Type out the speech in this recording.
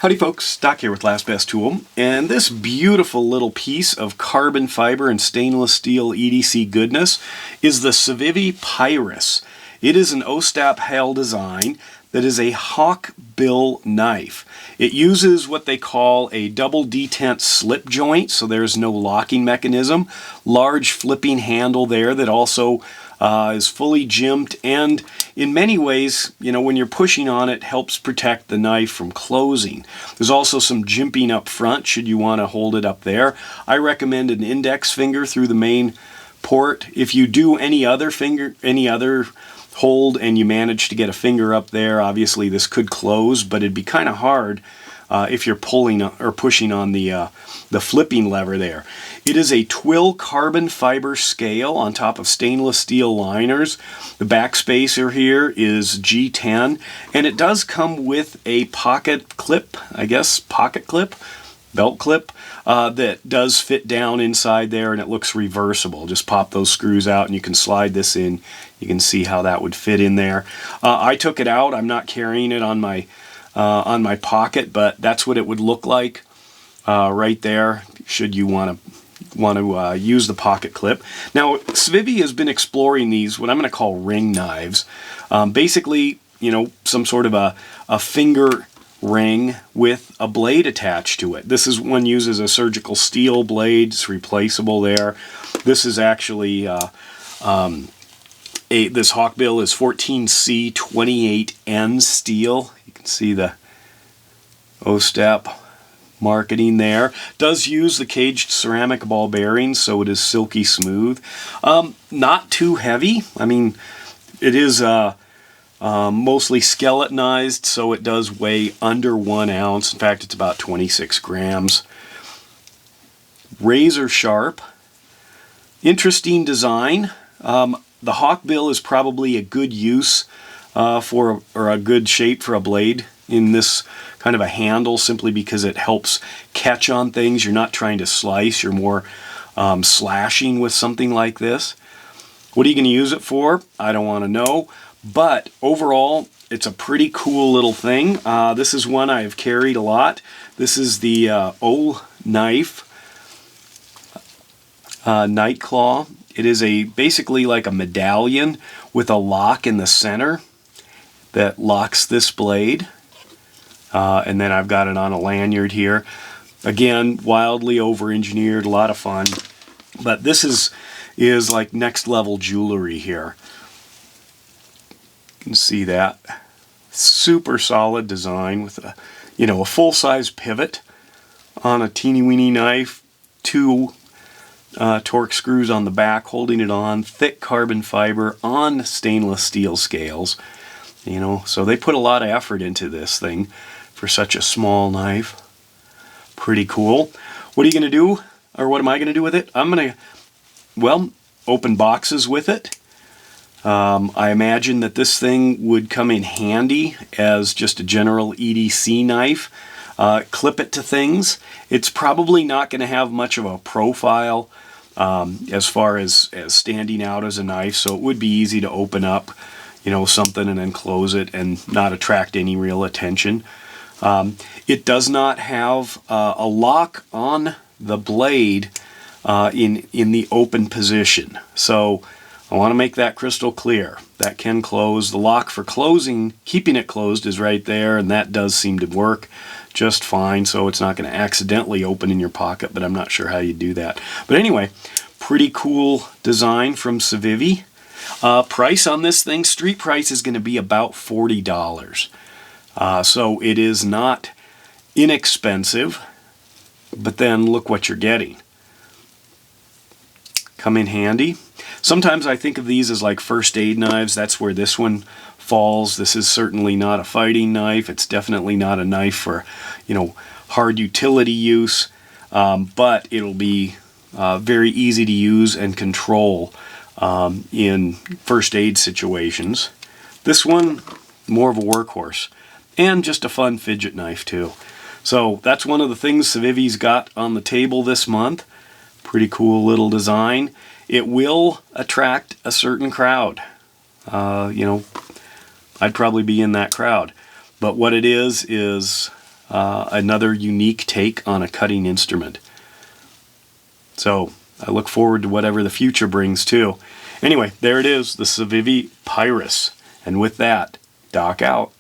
Howdy folks, Doc here with Last Best Tool, and this beautiful little piece of carbon fiber and stainless steel EDC goodness is the CIVIVI Pyrus. It is an OSTAP HAL design that is a hawkbill knife. It uses what they call a double detent slip joint, so there's no locking mechanism. Large flipping handle there that also is fully jimped, and in many ways, when you're pushing on it, helps protect the knife from closing. There's also some jimping up front should you want to hold it up there. I recommend an index finger through the main port. If you do any other hold and you manage to get a finger up there, obviously this could close, but it'd be kind of hard if you're pulling or pushing on the flipping lever there. It is a twill carbon fiber scale on top of stainless steel liners. The back spacer here is G10, and it does come with a pocket clip, belt clip, that does fit down inside there, and it looks reversible. Just pop those screws out and you can slide this in. You can see how that would fit in there. I took it out. I'm not carrying it on my pocket, but that's what it would look like right there should you want to use the pocket clip. Now, CIVIVI has been exploring these, what I'm going to call ring knives. Basically, some sort of a finger ring with a blade attached to it. This is one uses a surgical steel blade. It's replaceable there. This is actually this hawkbill is 14C28N steel. You can see the OSTAP marketing there. Does use the caged ceramic ball bearings, so it is silky smooth. Not too heavy. I mean, it is mostly skeletonized, so it does weigh under 1 ounce. In fact, it's about 26 grams. Razor sharp. Interesting design. The hawkbill is probably a good use or a good shape for a blade in this kind of a handle, simply because it helps catch on things. You're not trying to slice, you're more slashing with something like this. What are you going to use it for? I don't want to know, but overall it's a pretty cool little thing. This is one I've carried a lot. This is the O knife Night Claw. It is basically like a medallion with a lock in the center that locks this blade. And then I've got it on a lanyard here. Again, wildly over-engineered, a lot of fun. But this is like next level jewelry here. You can see that. Super solid design with a full-size pivot on a teeny-weeny knife, 2 torque screws on the back holding it on, thick carbon fiber on stainless steel scales. So they put a lot of effort into this thing for such a small knife. Pretty cool. What are you going to do, or what am I going to do with it? I'm going to, open boxes with it. I imagine that this thing would come in handy as just a general EDC knife. Clip it to things. It's probably not going to have much of a profile as far as standing out as a knife, so it would be easy to open up something and then close it and not attract any real attention. It does not have a lock on the blade in the open position, so I want to make that crystal clear. That can close. The lock for closing, keeping it closed, is right there, and that does seem to work just fine, so it's not going to accidentally open in your pocket, but I'm not sure how you do that. But anyway, pretty cool design from CIVIVI. Price on this thing, street price, is going to be about $40. So it is not inexpensive, but then look what you're getting. Come in handy. Sometimes I think of these as like first aid knives. That's where this one falls. This is certainly not a fighting knife. It's definitely not a knife for, hard utility use, but it'll be very easy to use and control in first aid situations. This one, more of a workhorse, and just a fun fidget knife too. So that's one of the things CIVIVI's got on the table this month. Pretty cool little design. It will attract a certain crowd. I'd probably be in that crowd. But what it is another unique take on a cutting instrument. So I look forward to whatever the future brings too. Anyway, there it is, the CIVIVI Pyrus. And with that, Doc out.